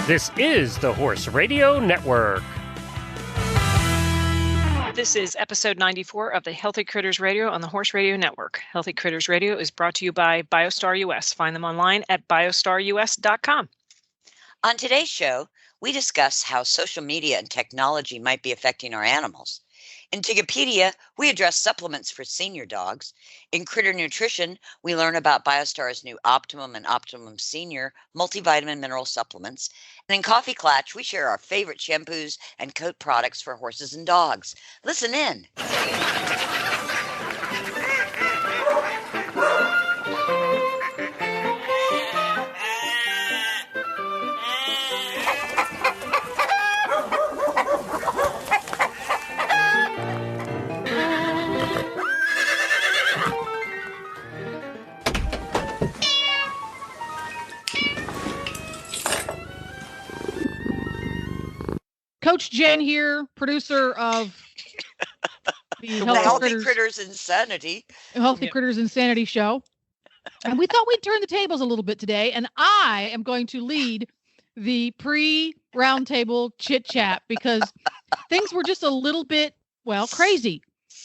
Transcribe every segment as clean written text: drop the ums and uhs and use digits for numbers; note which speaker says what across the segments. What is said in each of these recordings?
Speaker 1: This is the Horse Radio Network.
Speaker 2: This is episode 94 of the Healthy Critters Radio on the Horse Radio Network. Healthy Critters Radio is brought to you by Biostar US. Find them online at biostarus.com.
Speaker 3: On today's show, we discuss how social media and technology might be affecting our animals. In Tigopedia, we address supplements for senior dogs. In Critter Nutrition, we learn about Biostar's new Optimum and Optimum Senior multivitamin mineral supplements. And in Coffee Clatch, we share our favorite shampoos and coat products for horses and dogs. Listen in.
Speaker 4: Coach Jen here, producer of the
Speaker 3: Healthy Critters Insanity.
Speaker 4: Healthy Critters Insanity show. And we thought we'd turn the tables a little bit today, and I am going to lead the pre-roundtable chit-chat because things were just a little bit, crazy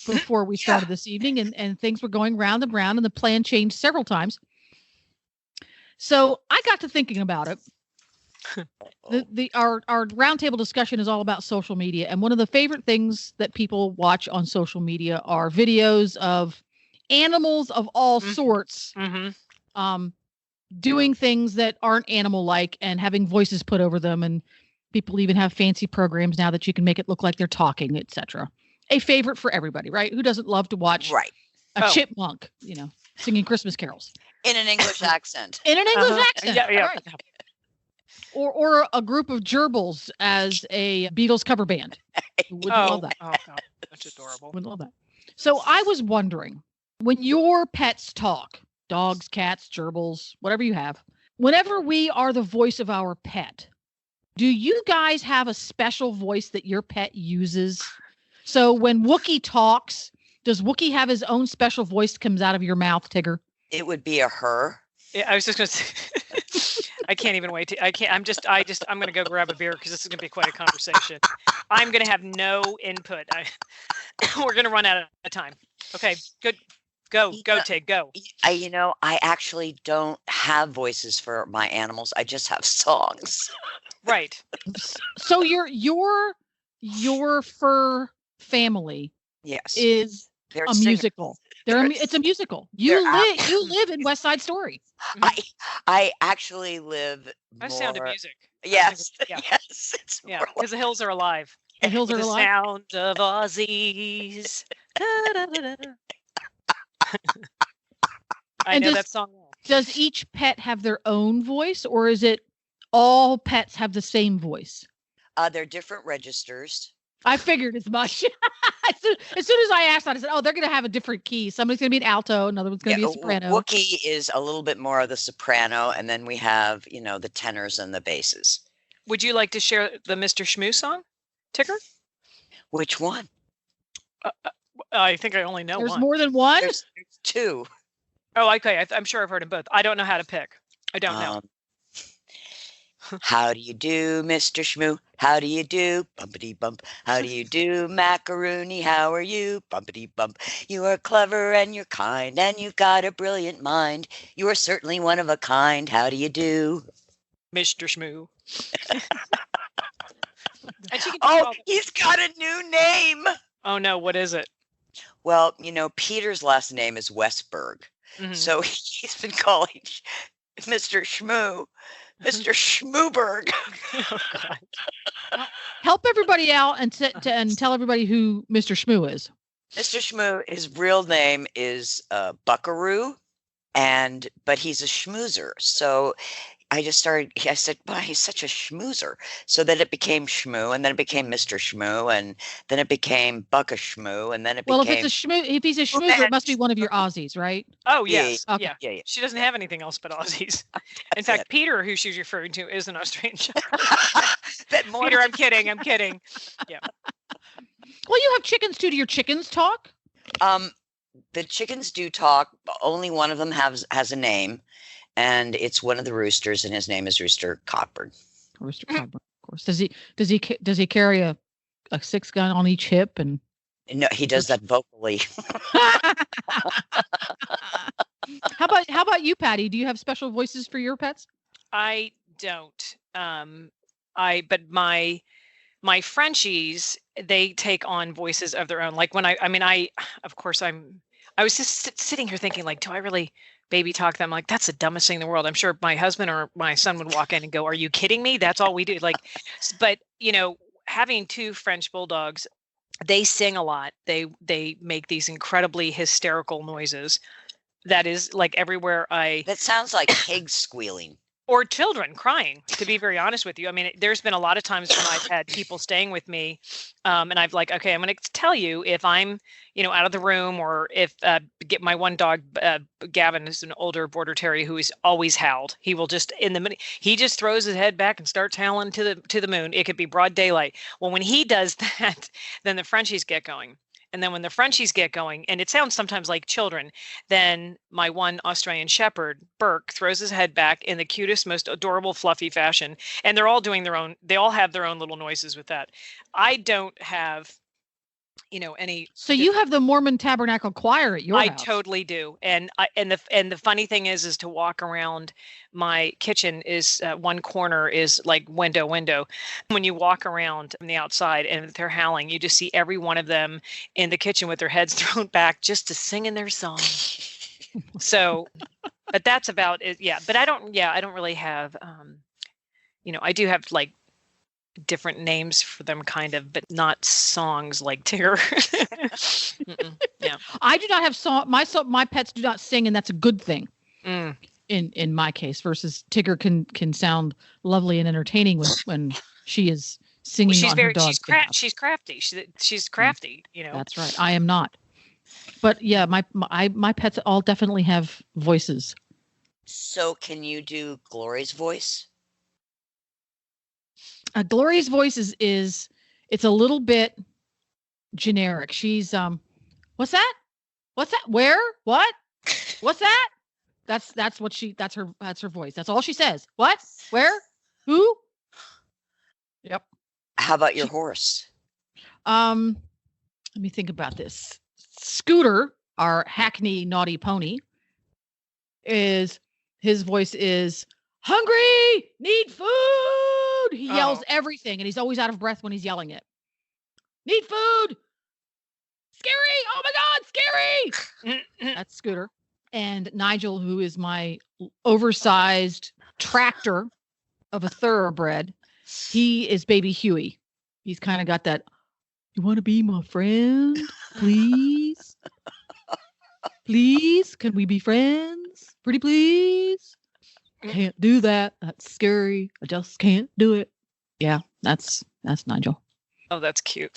Speaker 4: before we started this evening, and things were going round and round, and the plan changed several times. So I got to thinking about it. Our roundtable discussion is all about social media, and one of the favorite things that people watch on social media are videos of animals of all sorts, doing things that aren't animal-like and having voices put over them. And people even have fancy programs now that you can make it look like they're talking, etc. A favorite for everybody, right? Who doesn't love to watch a chipmunk, singing Christmas carols
Speaker 3: in an English accent?
Speaker 4: In an English accent,
Speaker 2: yeah.
Speaker 4: Right. Or a group of gerbils as a Beatles cover band. Would love that.
Speaker 2: Oh, God. That's adorable.
Speaker 4: Would love that. So I was wondering, when your pets talk, dogs, cats, gerbils, whatever you have, whenever we are the voice of our pet, do you guys have a special voice that your pet uses? So when Wookie talks, does Wookie have his own special voice that comes out of your mouth, Tigger?
Speaker 3: It would be a her.
Speaker 2: Yeah, I was just going to say, I can't even wait. I'm going to go grab a beer because this is going to be quite a conversation. I'm going to have no input. We're going to run out of time. Okay, good. Go, Tig, go.
Speaker 3: I actually don't have voices for my animals. I just have songs.
Speaker 2: Right.
Speaker 4: So your fur family is a musical. It's a musical. You live in West Side Story.
Speaker 3: I actually live.
Speaker 2: By Sound of Music.
Speaker 3: Yes.
Speaker 2: Yes. Because the hills are alive.
Speaker 4: The hills are alive.
Speaker 2: Sound of Aussies. I know that song well.
Speaker 4: Does each pet have their own voice, or is it all pets have the same voice?
Speaker 3: They're different registers.
Speaker 4: I figured as much. As soon as I asked that, I said, they're going to have a different key. Somebody's going to be an alto. Another one's going to be a soprano.
Speaker 3: Wookie is a little bit more of the soprano. And then we have, the tenors and the basses.
Speaker 2: Would you like to share the Mr. Shmoo song, Tigger?
Speaker 3: Which one?
Speaker 2: I think I only know one.
Speaker 4: There's more than one?
Speaker 3: There's two.
Speaker 2: Oh, okay. I'm sure I've heard them both. I don't know how to pick. I don't know.
Speaker 3: How do you do, Mr. Shmoo? How do you do? Bumpity bump. How do you do, Macaroni? How are you? Bumpity bump. You are clever and you're kind and you've got a brilliant mind. You are certainly one of a kind. How do you do?
Speaker 2: Mr. Shmoo.
Speaker 3: He's got a new name.
Speaker 2: Oh, no. What is it?
Speaker 3: Well, Peter's last name is Westberg. Mm-hmm. So he's been calling Mr. Shmoo Mr. Schmooberg.
Speaker 2: Oh, God.
Speaker 4: Help everybody out and tell everybody who Mr. Shmoo is.
Speaker 3: Mr. Shmoo, his real name is Buckaroo, but he's a schmoozer. So I said, wow, he's such a schmoozer. So then it became Shmoo, and then it became Mr. Shmoo, and then it became Bucka Shmoo, and then it became...
Speaker 4: Well, if he's a schmoozer, it must be one of your Aussies, right?
Speaker 2: Oh, yes.
Speaker 4: Okay.
Speaker 2: Yeah. She doesn't have anything else but Aussies. In fact, Peter, who she's referring to, is an Australian Shepherd. Peter, I'm kidding. Yeah.
Speaker 4: Well, you have chickens too. Do your chickens talk?
Speaker 3: The chickens do talk. Only one of them has a name. And it's one of the roosters, and his name is Rooster Cockburn.
Speaker 4: Rooster Cogburn, of course. Does he carry a 6-gun on each hip and?
Speaker 3: No, he does that vocally.
Speaker 4: How about you, Patty? Do you have special voices for your pets?
Speaker 2: I don't. But my Frenchies, they take on voices of their own. Like when I was just sitting here thinking, like, do I really baby talk them? Like, that's the dumbest thing in the world. I'm sure my husband or my son would walk in and go, "Are you kidding me? That's all we do." Like, but having 2 French bulldogs, they sing a lot. They make these incredibly hysterical noises. That is like everywhere
Speaker 3: That sounds like pigs squealing.
Speaker 2: Or children crying, to be very honest with you. I mean, there's been a lot of times when I've had people staying with me, and I've like, okay, I'm going to tell you if I'm, out of the room, or if get my one dog, Gavin, is an older border terrier who is always howled. He will just he just throws his head back and starts howling to the moon. It could be broad daylight. Well, when he does that, then the Frenchies get going. And then when the Frenchies get going, and it sounds sometimes like children, then my one Australian Shepherd, Burke, throws his head back in the cutest, most adorable, fluffy fashion. And they're all doing they all have their own little noises with that. I don't have, any.
Speaker 4: So you have the Mormon Tabernacle Choir at your house.
Speaker 2: I totally do. And the funny thing is to walk around my kitchen is one corner is like window. When you walk around from the outside and they're howling, you just see every one of them in the kitchen with their heads thrown back just to sing their song. So, but that's about it. Yeah. But I don't really have, I do have like different names for them kind of, but not songs like Tigger. Yeah.
Speaker 4: I do not have my pets do not sing, and that's a good thing.
Speaker 2: Mm.
Speaker 4: In my case, versus Tigger can sound lovely and entertaining when she is singing on her dog's behalf.
Speaker 2: She's crafty. She's crafty,
Speaker 4: That's right. I am not. But yeah, my pets all definitely have voices.
Speaker 3: So can you do Glory's voice?
Speaker 4: Glory's voice is it's a little bit generic. She's what's that? What's that? Where? What? What's that? That's her voice. That's all she says. What? Where? Who? Yep.
Speaker 3: How about your horse?
Speaker 4: Let me think about this. Scooter, our Hackney naughty pony, his voice is hungry, need food. He yells everything, and he's always out of breath when he's yelling it. Need food. Scary. Oh my God, scary. That's Scooter. And Nigel, who is my oversized tractor of a thoroughbred, he is baby Huey. He's kind of got that, you want to be my friend? Please? Please? Can we be friends? Pretty please? Can't do that. That's scary. I just can't do it. Yeah, that's Nigel.
Speaker 2: Oh, that's cute.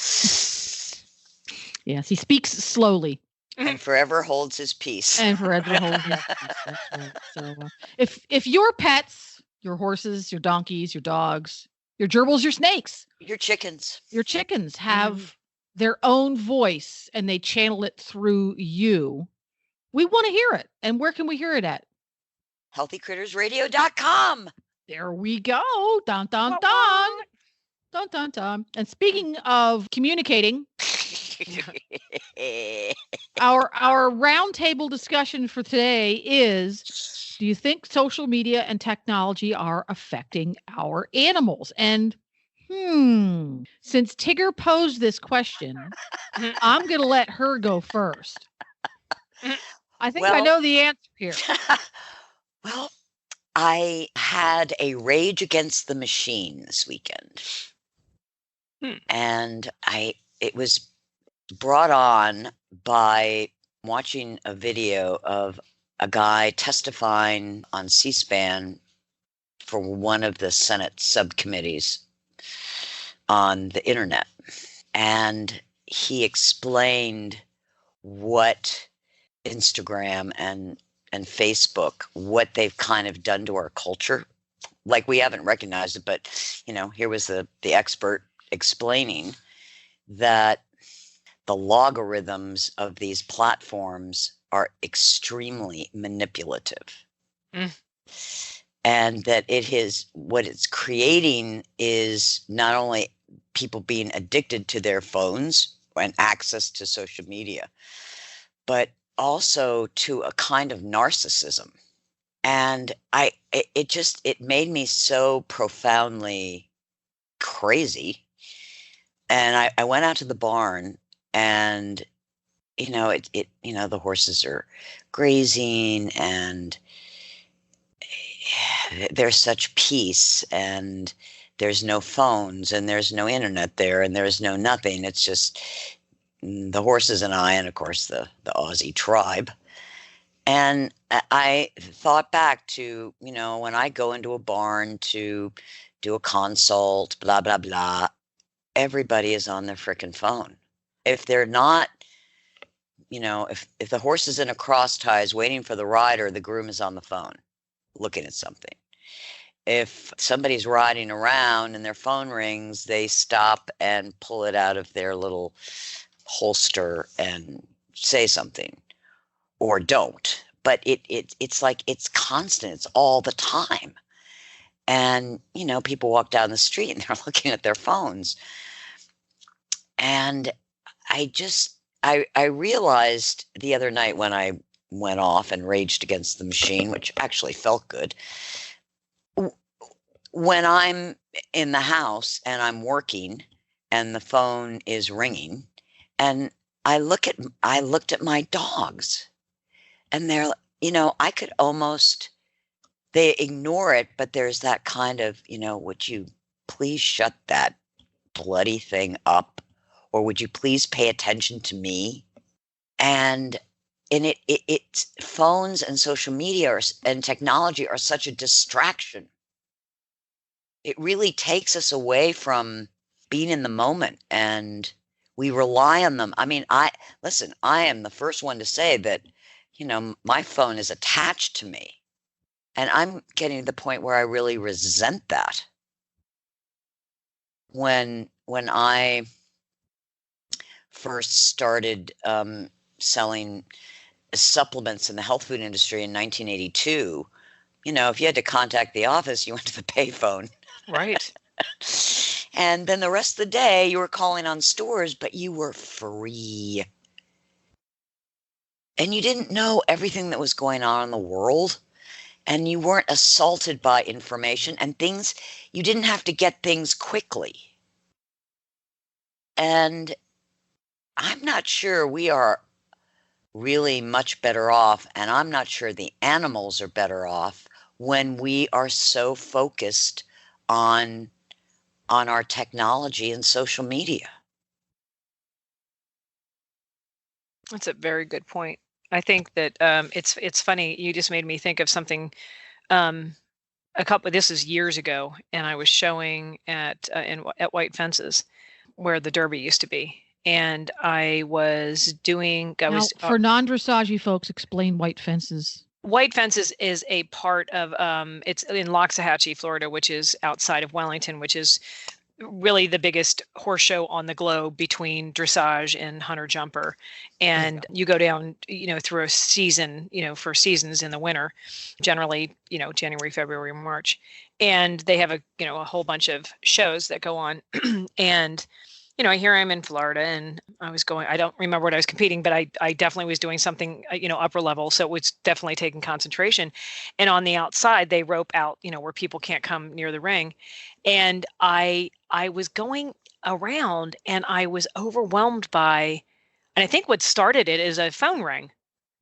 Speaker 4: Yes, he speaks slowly.
Speaker 3: And forever holds his peace.
Speaker 4: And forever holds his peace. That's right. So if your pets, your horses, your donkeys, your dogs, your gerbils, your snakes,
Speaker 3: your chickens
Speaker 4: have their own voice and they channel it through you, we want to hear it. And where can we hear it at?
Speaker 3: healthycrittersradio.com.
Speaker 4: There we go. Dun, dun, dun. Dun, dun, dun. And speaking of communicating, our roundtable discussion for today is, do you think social media and technology are affecting our animals? And since Tigger posed this question, I'm going to let her go first. I think I know the answer here.
Speaker 3: Well, I had a Rage Against the Machine this weekend. And it was brought on by watching a video of a guy testifying on C-SPAN for one of the Senate subcommittees on the internet. And he explained what Instagram and Facebook, what they've kind of done to our culture. Like, we haven't recognized it, but here was the expert explaining that the logarithms of these platforms are extremely manipulative. and that what it's creating is not only people being addicted to their phones and access to social media, but also to a kind of narcissism. And it made me so profoundly crazy. And I went out to the barn, and the horses are grazing, and there's such peace, and there's no phones, and there's no internet there, and there's no nothing. It's just the horses and I, and of course the Aussie tribe. And I thought back to, when I go into a barn to do a consult, blah, blah, blah, everybody is on their frickin' phone. If they're not, if the horse is in a cross ties waiting for the rider, the groom is on the phone looking at something. If somebody's riding around and their phone rings, they stop and pull it out of their little holster and say something, or don't. But it's like it's constant. It's all the time. And, people walk down the street and they're looking at their phones. And I realized the other night when I went off and raged against the machine, which actually felt good, when I'm in the house and I'm working and the phone is ringing, and I looked at my dogs, and they're, I could almost, they ignore it, but there's that kind of, would you please shut that bloody thing up? Or would you please pay attention to me? And it's phones and social media and technology are such a distraction. It really takes us away from being in the moment, and we rely on them. I mean, I am the first one to say that, my phone is attached to me, and I'm getting to the point where I really resent that. When I first started selling supplements in the health food industry in 1982, if you had to contact the office, you went to the payphone.
Speaker 2: Right.
Speaker 3: And then the rest of the day you were calling on stores, but you were free. And you didn't know everything that was going on in the world. And you weren't assaulted by information and things. You didn't have to get things quickly. And I'm not sure we are really much better off, and I'm not sure the animals are better off when we are so focused on our technology and social media.
Speaker 2: That's a very good point. I think that it's funny. You just made me think of something. This is years ago, and I was showing at White Fences, where the Derby used to be, and I was doing.
Speaker 4: For non-dressage folks, explain White Fences.
Speaker 2: White Fences is a part of it's in Loxahatchee, Florida, which is outside of Wellington, which is really the biggest horse show on the globe between dressage and hunter jumper. And you go down, through a season, for seasons in the winter, generally, January, February, March. And they have a whole bunch of shows that go on. And, here I'm in Florida, and I don't remember what I was competing, but I definitely was doing something, upper level. So it was definitely taking concentration. And on the outside, they rope out, where people can't come near the ring. And I was going around, and I was overwhelmed by, and I think what started it is a phone rang.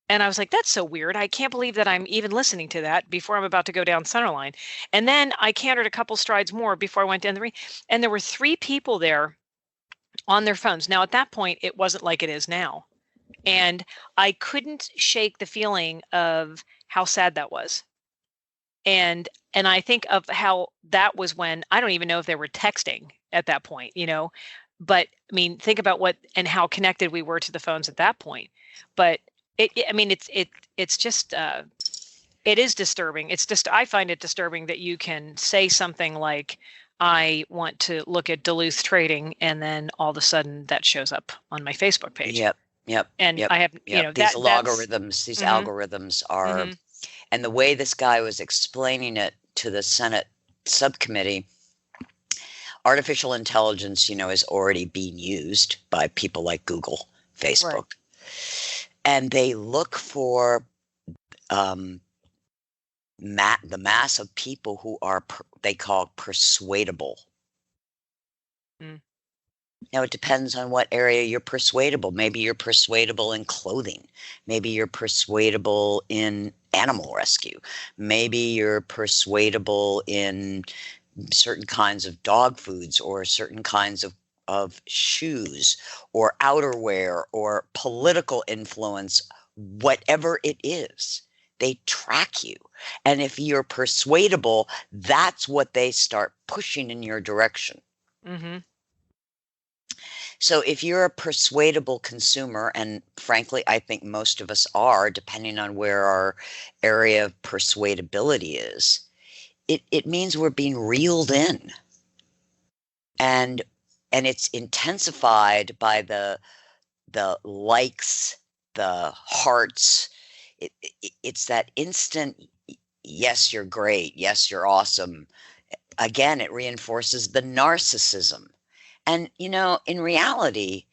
Speaker 2: And I was like, that's so weird. I can't believe that I'm even listening to that before I'm about to go down center line. And then I cantered a couple strides more before I went down the ring. And there were 3 people there on their phones. Now, at that point, it wasn't like it is now. And I couldn't shake the feeling of how sad that was. And I think of how that was when, I don't even know if they were texting at that point, but I mean, think about how connected we were to the phones at that point. But it's just, it is disturbing. It's just, I find it disturbing that you can say something like, I want to look at Duluth trading, and then all of a sudden that shows up on my Facebook page.
Speaker 3: Yep.
Speaker 2: And I have,
Speaker 3: these algorithms are, and the way this guy was explaining it to the Senate subcommittee, artificial intelligence, is already being used by people like Google, Facebook, and they look for the mass of people who are they call persuadable. Now, it depends on what area you're persuadable. Maybe you're persuadable in clothing. Maybe you're persuadable in animal rescue. Maybe you're persuadable in certain kinds of dog foods or certain kinds of shoes or outerwear or political influence, whatever it is. They track you. And if you're persuadable, that's what they start pushing in your direction.
Speaker 2: Mm-hmm.
Speaker 3: So if you're a persuadable consumer, and frankly, I think most of us are, depending on where our area of persuadability is, it means we're being reeled in. And it's intensified by the likes, the hearts. It's that instant, yes, you're great. Yes, you're awesome. Again, it reinforces the narcissism. And, in reality,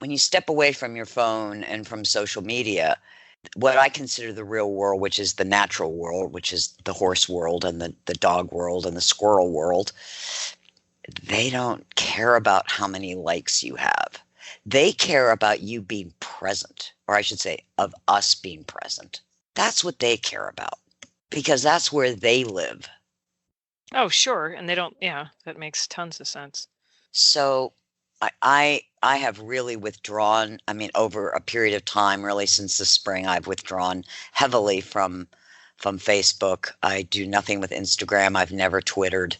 Speaker 3: when you step away from your phone and from social media, what I consider the real world, which is the natural world, which is the horse world and the dog world and the squirrel world, they don't care about how many likes you have. They care about you being present, or I should say, of us being present. That's what they care about, because that's where they live.
Speaker 2: Oh, sure. And they don't, that makes tons of sense.
Speaker 3: So I have really withdrawn. I mean, over a period of time, really since the spring, I've withdrawn heavily from Facebook. I do nothing with Instagram. I've never Twittered.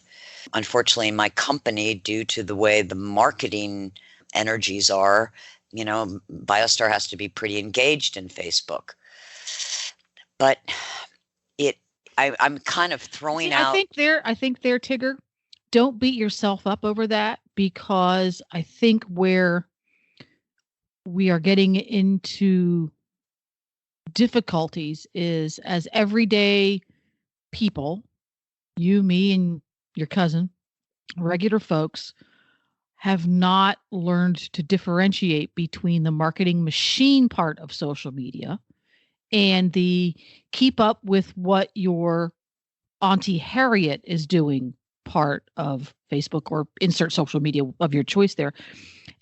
Speaker 3: Unfortunately, my company, due to the way the marketing energies are, Biostar has to be pretty engaged in Facebook. But I'm kind of throwing out.
Speaker 4: I think there, Tigger, don't beat yourself up over that, because I think where we are getting into difficulties is, as everyday people, you, me, and your cousin, regular folks, have not learned to differentiate between the marketing machine part of social media and the keep up with what your Auntie Harriet is doing part of Facebook, or insert social media of your choice there.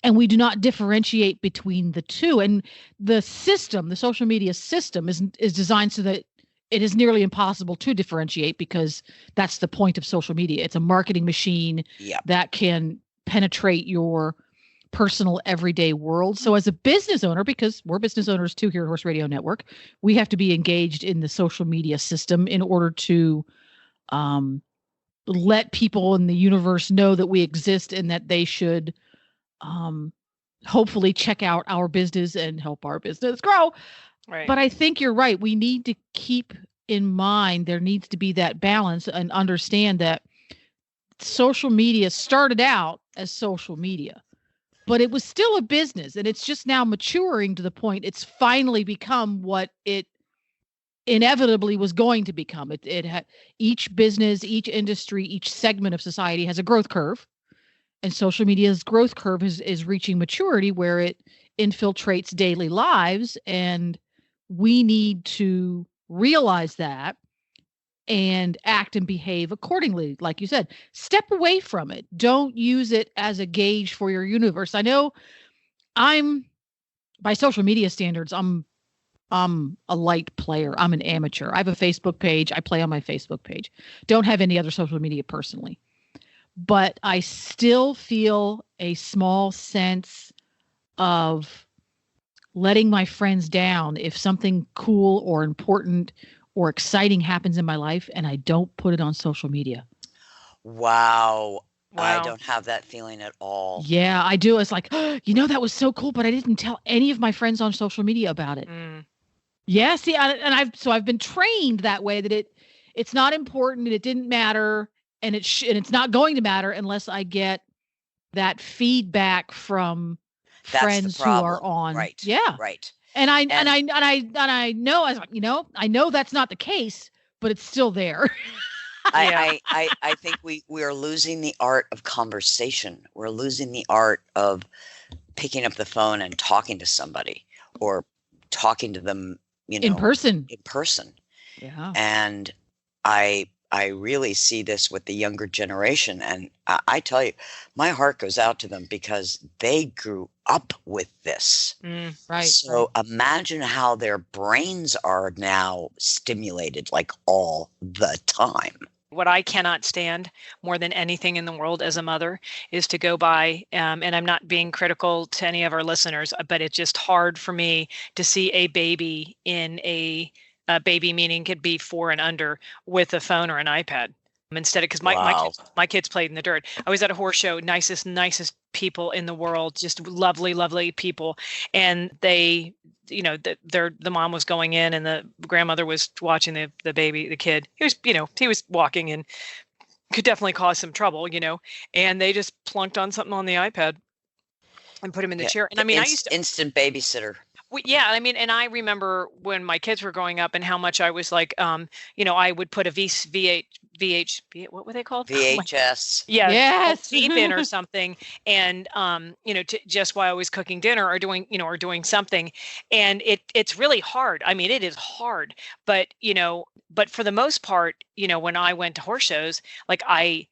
Speaker 4: And we do not differentiate between the two. And the system, the social media system, is designed so that it is nearly impossible to differentiate, because that's the point of social media. It's a marketing machine that can penetrate your personal everyday world. So as a business owner, because we're business owners too here at Horse Radio Network, we have to be engaged in the social media system in order to let people in the universe know that we exist and that they should hopefully check out our business and help our business grow.
Speaker 2: Right.
Speaker 4: But I think you're right. We need to keep in mind there needs to be that balance, and understand that social media started out as social media, but it was still a business, and it's just now maturing to the point it's finally become what it inevitably was going to become. It had, each business, each industry, each segment of society has a growth curve, and social media's growth curve is reaching maturity where it infiltrates daily lives, and we need to realize that and act and behave accordingly. Like you said, step away from it. Don't use it as a gauge for your universe. I know by social media standards, I'm a light player. I'm an amateur. I have a Facebook page. I play on my Facebook page. Don't have any other social media personally. But I still feel a small sense of letting my friends down if something cool or important or exciting happens in my life and I don't put it on social media.
Speaker 3: Wow. I don't have that feeling at all.
Speaker 4: Yeah, I do. It's like, that was so cool, but I didn't tell any of my friends on social media about it. Yeah, see, I've been trained that way, that it's not important and it didn't matter, and it's not going to matter unless I get that feedback from friends who are on.
Speaker 3: Right.
Speaker 4: Yeah.
Speaker 3: Right.
Speaker 4: And I know, I was like, I know that's not the case, but it's still there.
Speaker 3: I think we are losing the art of conversation. We're losing the art of picking up the phone and talking to somebody, or talking to them,
Speaker 4: In person.
Speaker 3: in person.
Speaker 4: Yeah.
Speaker 3: And I really see this with the younger generation, and I tell you, my heart goes out to them because they grew up with this.
Speaker 4: Right.
Speaker 3: So imagine how their brains are now stimulated like all the time.
Speaker 2: What I cannot stand more than anything in the world as a mother is to go by, and I'm not being critical to any of our listeners, but it's just hard for me to see a baby in a baby, meaning could be 4 and under, with a phone or an iPad. Instead of, because my kids played in the dirt. I was at a horse show, nicest people in the world, just lovely people, and they, the mom was going in and the grandmother was watching the baby, the kid. He was walking and could definitely cause some trouble, and they just plunked on something on the iPad and put him in the chair. And I mean, I used to
Speaker 3: instant babysitter.
Speaker 2: Yeah, I mean, and I remember when my kids were growing up and how much I was like, I would put a what were they called?
Speaker 3: VHS.
Speaker 2: Yeah,
Speaker 4: yes,
Speaker 2: tape in or something, and just while I was cooking dinner or doing something, and it's really hard. I mean, it is hard, but for the most part, when I went to horse shows, like I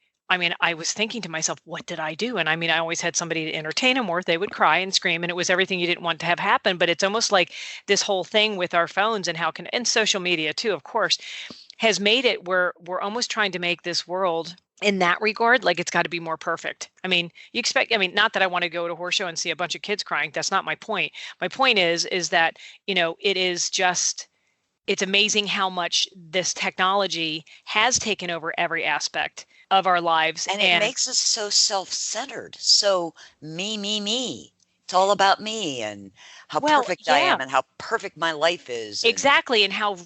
Speaker 2: was thinking to myself, what did I do? And I mean, I always had somebody to entertain them, or they would cry and scream, and it was everything you didn't want to have happen. But it's almost like this whole thing with our phones and social media too, of course, has made it where we're almost trying to make this world in that regard, like it's got to be more perfect. I mean, not that I want to go to a horse show and see a bunch of kids crying. That's not my point. My point is that, it is just, it's amazing how much this technology has taken over every aspect of our lives.
Speaker 3: And it makes us so self-centered, so me. It's all about me and how perfect I am and how perfect my life is.
Speaker 2: Exactly. And how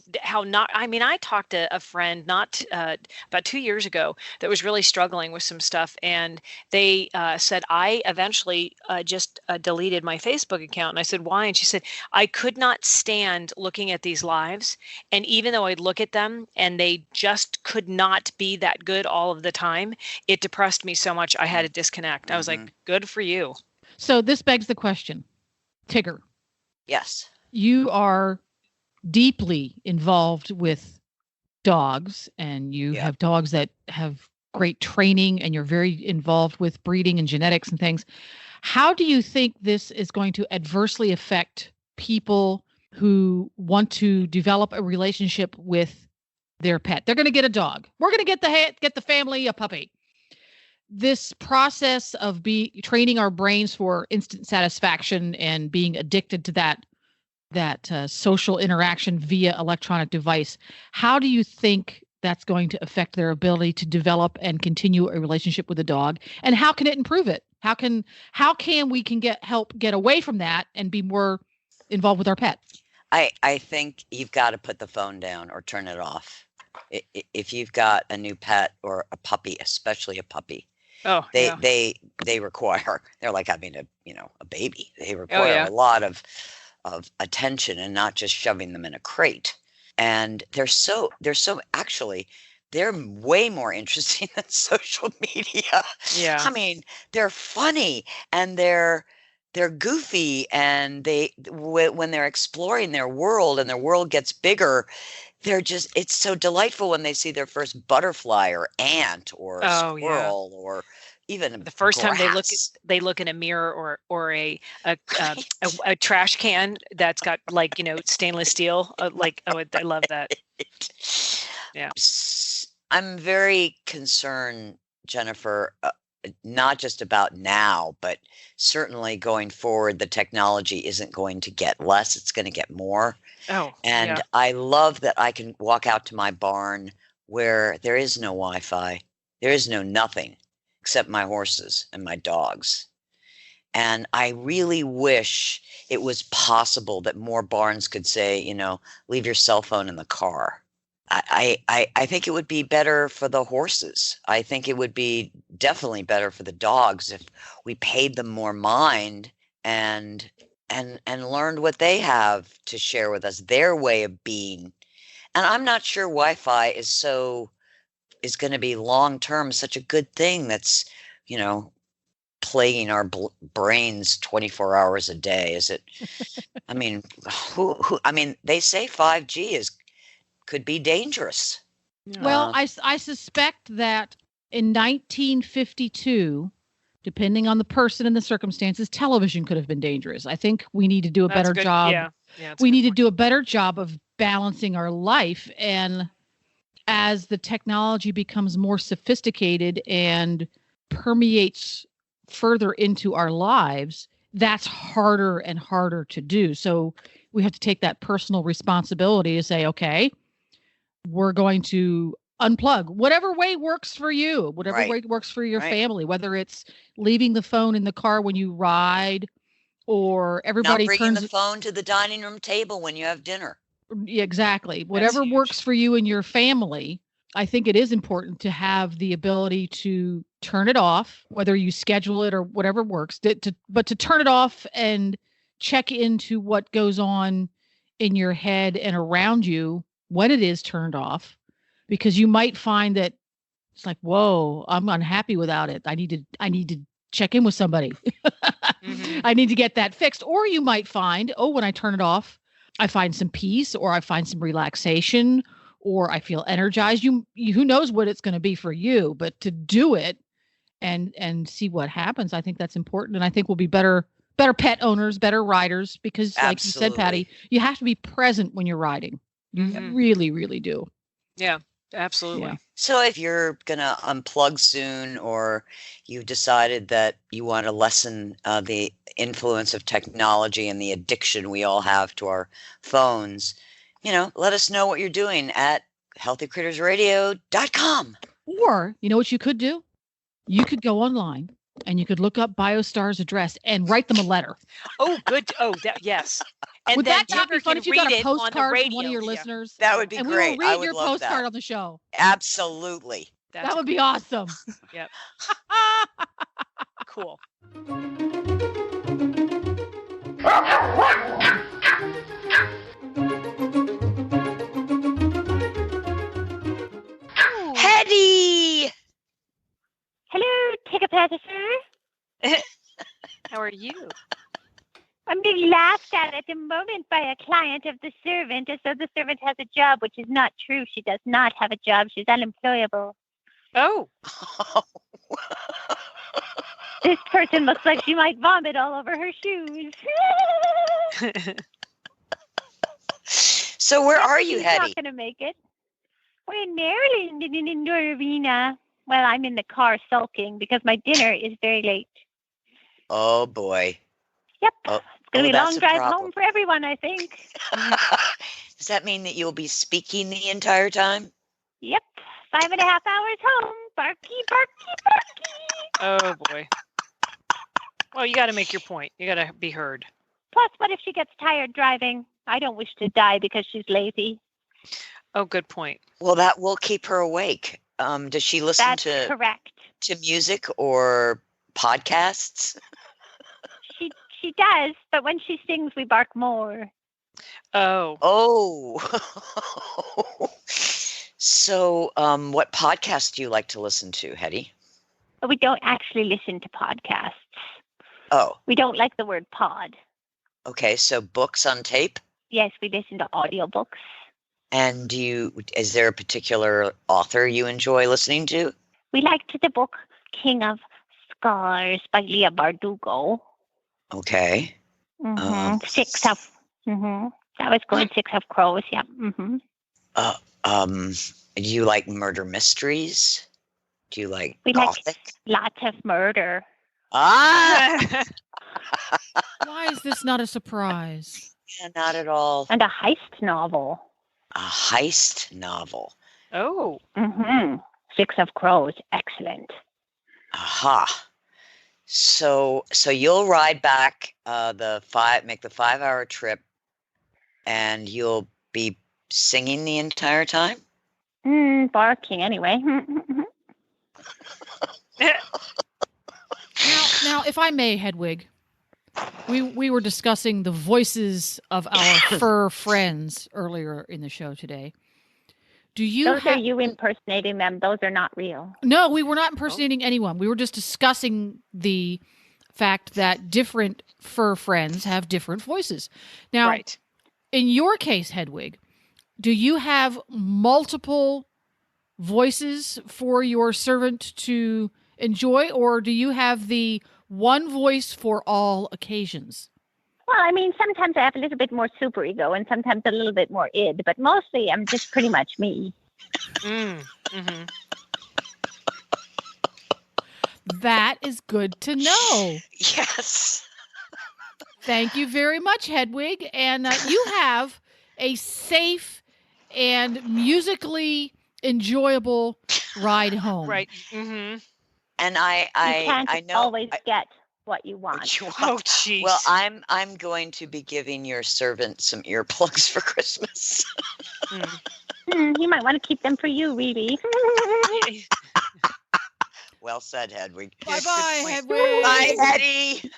Speaker 2: not, I mean, I talked to a friend about 2 years ago that was really struggling with some stuff. And they said, I eventually just deleted my Facebook account. And I said, why? And she said, I could not stand looking at these lives. And even though I'd look at them and they just could not be that good all of the time, it depressed me so much I had to disconnect. I was like, good for you.
Speaker 4: So this begs the question, Tigger.
Speaker 3: Yes.
Speaker 4: You are deeply involved with dogs, and you have dogs that have great training, and you're very involved with breeding and genetics and things. How do you think this is going to adversely affect people who want to develop a relationship with their pet? They're going to get a dog. We're going to get the family a puppy. This process of training our brains for instant satisfaction and being addicted to that social interaction via electronic device, how do you think that's going to affect their ability to develop and continue a relationship with a dog? And how can it improve it? How can we help get away from that and be more involved with our pets?
Speaker 3: I think you've got to put the phone down or turn it off. If you've got a new pet or a puppy, especially a puppy, they require, they're like having a baby. They require a lot of attention and not just shoving them in a crate. And they're way more interesting than social media.
Speaker 2: Yeah.
Speaker 3: I mean, they're funny and they're goofy, and when they're exploring their world and their world gets bigger, it's so delightful when they see their first butterfly or ant or squirrel or even
Speaker 2: the first
Speaker 3: grass.
Speaker 2: time they look in a mirror or a trash can that's got stainless steel. I love that. Yeah.
Speaker 3: I'm very concerned, Jennifer, not just about now, but certainly going forward, the technology isn't going to get less. It's going to get more. And I love that I can walk out to my barn where there is no Wi-Fi. There is no nothing except my horses and my dogs. And I really wish it was possible that more barns could say, leave your cell phone in the car. I think it would be better for the horses. I think it would be definitely better for the dogs if we paid them more mind and learned what they have to share with us, their way of being. And I'm not sure Wi-Fi is so is going to be long term such a good thing that's, plaguing our brains 24 hours a day? Is it? I mean, they say 5G could be dangerous.
Speaker 4: Well, I suspect that in 1952, depending on the person and the circumstances, television could have been dangerous. I think we need to do a better job.
Speaker 2: Yeah,
Speaker 4: we need to do a better job of balancing our life. And as the technology becomes more sophisticated and permeates further into our lives, that's harder and harder to do. So we have to take that personal responsibility to say, okay, we're going to unplug whatever way works for you, whatever way works for your family, whether it's leaving the phone in the car when you ride, or everybody
Speaker 3: not bringing
Speaker 4: turns
Speaker 3: the phone to the dining room table when you have dinner.
Speaker 4: Exactly. Whatever works for you and your family. I think it is important to have the ability to turn it off, whether you schedule it or whatever works, but to turn it off and check into what goes on in your head and around you when it is turned off, because you might find that it's like, whoa, I'm unhappy without it. I need to check in with somebody.
Speaker 2: Mm-hmm.
Speaker 4: I need to get that fixed. Or you might find, when I turn it off, I find some peace, or I find some relaxation, or I feel energized. You who knows what it's going to be for you, but to do it and see what happens, I think that's important. And I think we'll be better pet owners, better riders, because like you said, Patty, you have to be present when you're riding. You really, really do.
Speaker 2: Yeah, absolutely.
Speaker 4: Yeah.
Speaker 3: So if you're going to unplug soon, or you've decided that you want to lessen the influence of technology and the addiction we all have to our phones, let us know what you're doing at healthycrittersradio.com.
Speaker 4: Or, you know what you could do? You could go online and you could look up Biostar's address and write them a letter.
Speaker 2: Oh, good. Oh, yes. And
Speaker 4: would
Speaker 2: then
Speaker 4: that not be fun if you got a postcard from one of your
Speaker 2: Yeah.
Speaker 4: listeners?
Speaker 3: That would be
Speaker 4: and
Speaker 3: great.
Speaker 4: We will read your postcard on the show.
Speaker 3: Absolutely.
Speaker 4: That would be awesome.
Speaker 2: Yep. Cool.
Speaker 3: Hetty!
Speaker 5: Hello, ticket officer.
Speaker 2: How are you?
Speaker 5: I'm being laughed at the moment by a client of the servant, as though the servant has a job, which is not true. She does not have a job. She's unemployable.
Speaker 2: Oh.
Speaker 5: This person looks like she might vomit all over her shoes.
Speaker 3: So where are you,
Speaker 5: She's
Speaker 3: Hetty?
Speaker 5: not going to make it. We're in Maryland in an indoor arena. Well, I'm in the car sulking because my dinner is very late.
Speaker 3: Oh, boy.
Speaker 5: Yep. It's going to be a long drive
Speaker 3: problem.
Speaker 5: home for everyone, I think.
Speaker 3: Does that mean that you'll be speaking the entire time?
Speaker 5: Yep. 5.5 hours home. Barky, barky, barky.
Speaker 2: Oh, boy. Well, you got to make your point. You got to be heard.
Speaker 5: Plus, what if she gets tired driving? I don't wish to die because she's lazy.
Speaker 2: Oh, good point.
Speaker 3: Well, that will keep her awake. Does she listen
Speaker 5: That's correct.
Speaker 3: to music or podcasts?
Speaker 5: She does, but when she sings, we bark more.
Speaker 2: Oh.
Speaker 3: So, what podcast do you like to listen to, Hetty?
Speaker 5: We don't actually listen to podcasts.
Speaker 3: Oh.
Speaker 5: We don't like the word pod.
Speaker 3: Okay, so books on tape?
Speaker 5: Yes, we listen to audiobooks.
Speaker 3: And is there a particular author you enjoy listening to?
Speaker 5: We liked the book King of Scars by Leah Bardugo.
Speaker 3: Okay.
Speaker 5: That was good. 6 of Crows. Yep.
Speaker 3: Do you like murder mysteries? Do you like
Speaker 5: we
Speaker 3: gothic?
Speaker 5: Like lots of murder.
Speaker 3: Ah!
Speaker 4: Why is this not a surprise?
Speaker 3: Yeah, not at all.
Speaker 5: And a heist novel.
Speaker 3: A heist novel.
Speaker 2: Oh.
Speaker 5: 6 of Crows. Excellent.
Speaker 3: Aha. So you'll ride back make the 5-hour trip, and you'll be singing the entire time?
Speaker 5: Barking anyway.
Speaker 4: Now, if I may, Hedwig, we were discussing the voices of our fur friends earlier in the show today. Do you
Speaker 5: Those are you impersonating them. Those are not real.
Speaker 4: No, we were not impersonating anyone. We were just discussing the fact that different fur friends have different voices. Now,
Speaker 2: Right.
Speaker 4: in your case, Hedwig, do you have multiple voices for your servant to enjoy, or do you have the one voice for all occasions?
Speaker 5: Well, I mean, sometimes I have a little bit more super ego and sometimes a little bit more id, but mostly I'm just pretty much me.
Speaker 2: Mm-hmm.
Speaker 4: That is good to know.
Speaker 3: Yes.
Speaker 4: Thank you very much, Hedwig. And you have a safe and musically enjoyable ride home.
Speaker 2: Right. Mm-hmm.
Speaker 3: And
Speaker 5: You can't
Speaker 3: I know
Speaker 5: always get what you want.
Speaker 3: what you want.
Speaker 2: Oh, jeez.
Speaker 3: Well, I'm going to be giving your servant some earplugs for Christmas.
Speaker 5: You might want to keep them for you, Riri.
Speaker 3: Well said, Hedwig.
Speaker 4: Bye-bye,
Speaker 2: point.
Speaker 4: Hedwig.
Speaker 3: Bye, Hetty.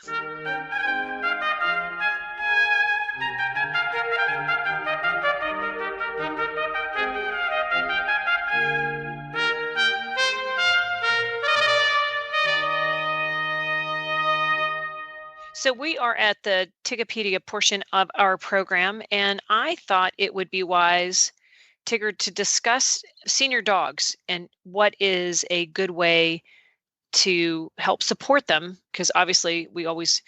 Speaker 2: So we are at the Tigopedia portion of our program, and I thought it would be wise, Tigger, to discuss senior dogs and what is a good way to help support them, because obviously we always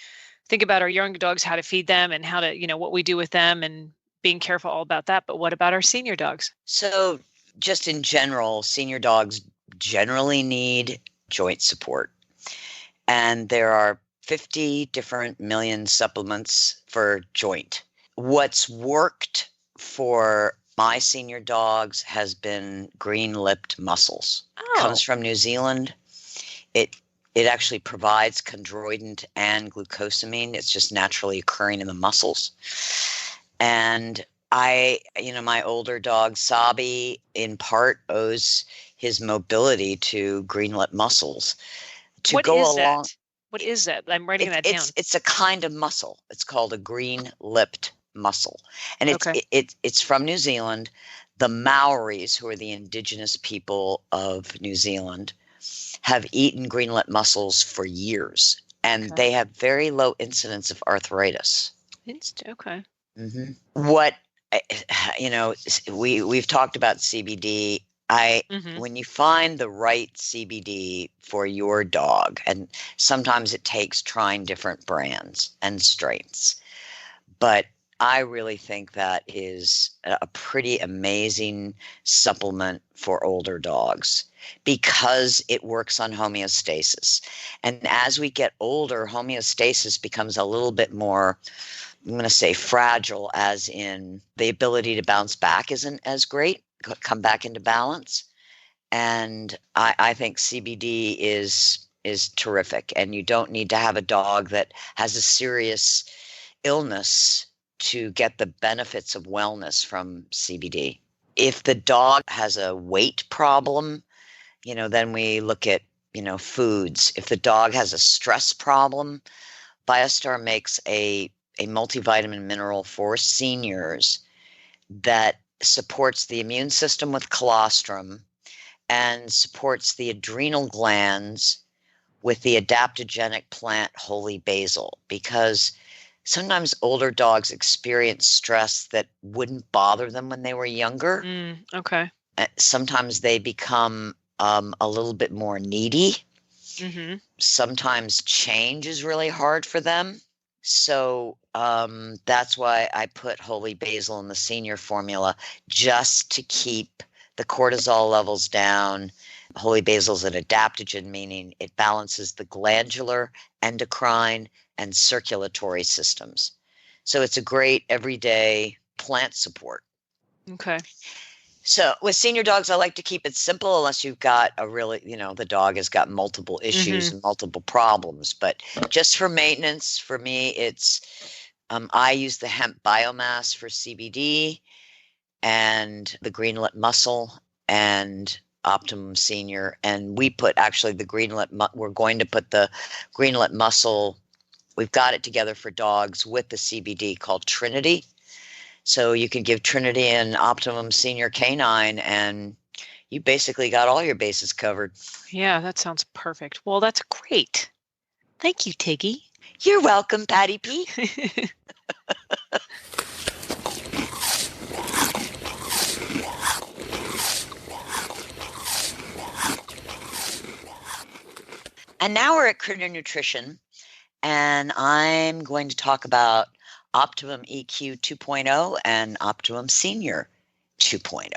Speaker 2: think about our young dogs, how to feed them and how to, what we do with them and being careful all about that. But what about our senior dogs?
Speaker 3: So, just in general, senior dogs generally need joint support. And there are 50 different million supplements for joint. What's worked for my senior dogs has been green-lipped mussels.
Speaker 2: Oh.
Speaker 3: Comes from New Zealand. It actually provides chondroitin and glucosamine. It's just naturally occurring in the muscles. And my older dog, Sabi, in part owes his mobility to green-lipped mussels.
Speaker 2: What is that? What is that? I'm writing that down.
Speaker 3: It's a kind of mussel. It's called a green-lipped mussel. And it's from New Zealand. The Maoris, who are the indigenous people of New Zealand, have eaten green-lipped mussels for years, and they have very low incidence of arthritis.
Speaker 2: Okay.
Speaker 3: Mm-hmm. We've talked about CBD. When you find the right CBD for your dog, and sometimes it takes trying different brands and strains, but I really think that is a pretty amazing supplement for older dogs because it works on homeostasis. And as we get older, homeostasis becomes a little bit more, I'm going to say fragile, as in the ability to bounce back isn't as great, come back into balance. And I think CBD is terrific. And you don't need to have a dog that has a serious illness to get the benefits of wellness from CBD. If the dog has a weight problem, then we look at, foods. If the dog has a stress problem, Biostar makes a multivitamin mineral for seniors that supports the immune system with colostrum and supports the adrenal glands with the adaptogenic plant holy basil, because sometimes older dogs experience stress that wouldn't bother them when they were younger.
Speaker 2: Okay.
Speaker 3: Sometimes they become a little bit more needy.
Speaker 2: Mm-hmm.
Speaker 3: Sometimes change is really hard for them. So that's why I put holy basil in the senior formula, just to keep the cortisol levels down. Holy basil is an adaptogen, meaning it balances the glandular, endocrine, and circulatory systems. So it's a great everyday plant support.
Speaker 2: Okay.
Speaker 3: So with senior dogs, I like to keep it simple unless you've got a really, the dog has got multiple issues and multiple problems. But just for maintenance, for me, it's I use the hemp biomass for CBD and the green-lip mussel and Optimum Senior. And we put actually the green-lip, we're going to put the green-lip mussel, we've got it together for dogs with the CBD called Trinity. So you could give Trinity an Optimum Senior Canine and you basically got all your bases covered.
Speaker 2: Yeah, that sounds perfect. Well, that's great. Thank you, Tiggy.
Speaker 3: You're welcome, Patty P. And now we're at Critter Nutrition, and I'm going to talk about Optimum EQ 2.0 and Optimum Senior 2.0.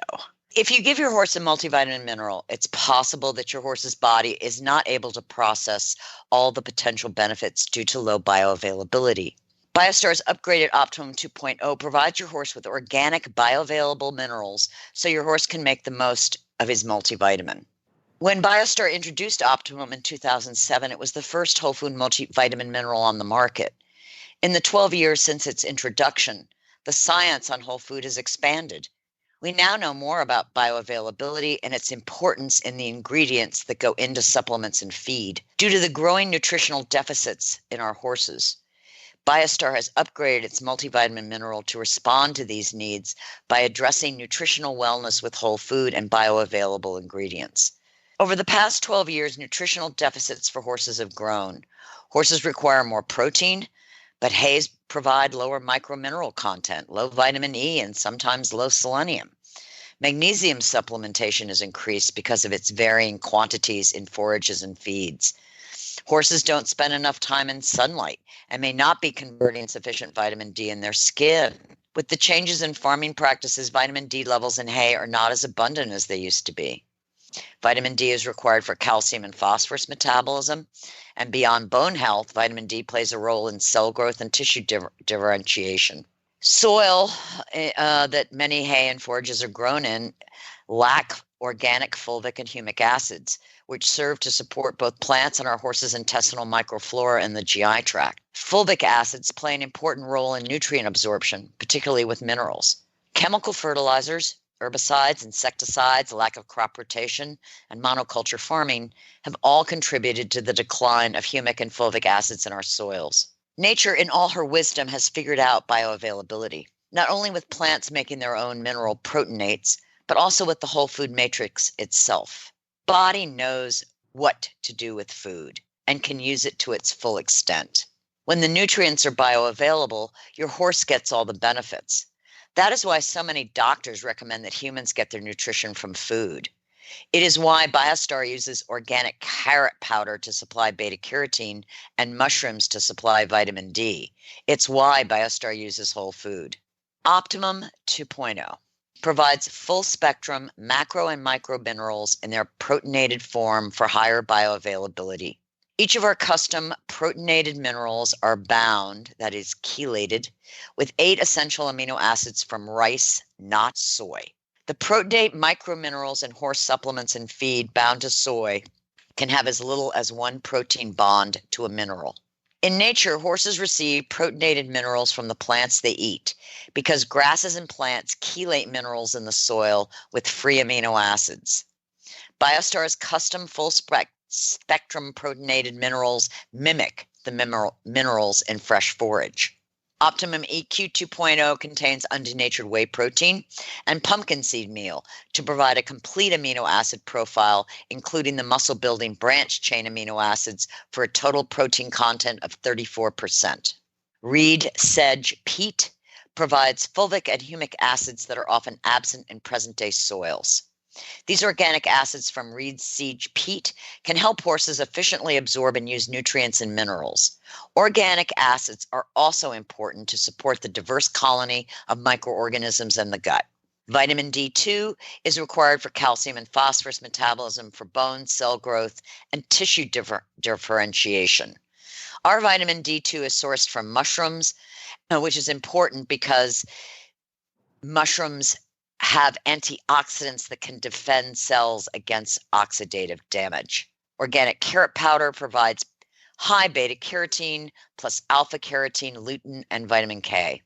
Speaker 3: If you give your horse a multivitamin mineral, it's possible that your horse's body is not able to process all the potential benefits due to low bioavailability. Biostar's upgraded Optimum 2.0 provides your horse with organic bioavailable minerals so your horse can make the most of his multivitamin. When Biostar introduced Optimum in 2007, it was the first whole food multivitamin mineral on the market. In the 12 years since its introduction, the science on whole food has expanded. We now know more about bioavailability and its importance in the ingredients that go into supplements and feed. Due to the growing nutritional deficits in our horses, Biostar has upgraded its multivitamin mineral to respond to these needs by addressing nutritional wellness with whole food and bioavailable ingredients. Over the past 12 years, nutritional deficits for horses have grown. Horses require more protein, but hays provide lower micromineral content, low vitamin E, and sometimes low selenium. Magnesium supplementation is increased because of its varying quantities in forages and feeds. Horses don't spend enough time in sunlight and may not be converting sufficient vitamin D in their skin. With the changes in farming practices, vitamin D levels in hay are not as abundant as they used to be. Vitamin D is required for calcium and phosphorus metabolism, and beyond bone health, vitamin D plays a role in cell growth and tissue differentiation. Soil that many hay and forages are grown in lack organic fulvic and humic acids, which serve to support both plants and our horses' intestinal microflora in the GI tract. Fulvic acids play an important role in nutrient absorption, particularly with minerals. Chemical fertilizers, herbicides, insecticides, lack of crop rotation, and monoculture farming have all contributed to the decline of humic and fulvic acids in our soils. Nature, in all her wisdom, has figured out bioavailability, not only with plants making their own mineral proteinates, but also with the whole food matrix itself. Body knows what to do with food and can use it to its full extent. When the nutrients are bioavailable, your horse gets all the benefits. That is why so many doctors recommend that humans get their nutrition from food. It is why Biostar uses organic carrot powder to supply beta-carotene and mushrooms to supply vitamin D. It's why Biostar uses whole food. Optimum 2.0 provides full-spectrum macro and micro minerals in their proteinated form for higher bioavailability. Each of our custom proteinated minerals are bound, that is chelated, with 8 essential amino acids from rice, not soy. The proteinate microminerals in horse supplements and feed bound to soy can have as little as 1 protein bond to a mineral. In nature, horses receive proteinated minerals from the plants they eat because grasses and plants chelate minerals in the soil with free amino acids. Biostar's custom full-spectrum proteinated minerals mimic the minerals in fresh forage. Optimum EQ 2.0 contains undenatured whey protein and pumpkin seed meal to provide a complete amino acid profile, including the muscle-building branch chain amino acids for a total protein content of 34%. Reed sedge peat provides fulvic and humic acids that are often absent in present-day soils. These organic acids from reed sedge peat can help horses efficiently absorb and use nutrients and minerals. Organic acids are also important to support the diverse colony of microorganisms in the gut. Vitamin D2 is required for calcium and phosphorus metabolism for bone cell growth and tissue differentiation. Our vitamin D2 is sourced from mushrooms, which is important because mushrooms have antioxidants that can defend cells against oxidative damage. Organic carrot powder provides high beta-carotene plus alpha-carotene, lutein, and vitamin K.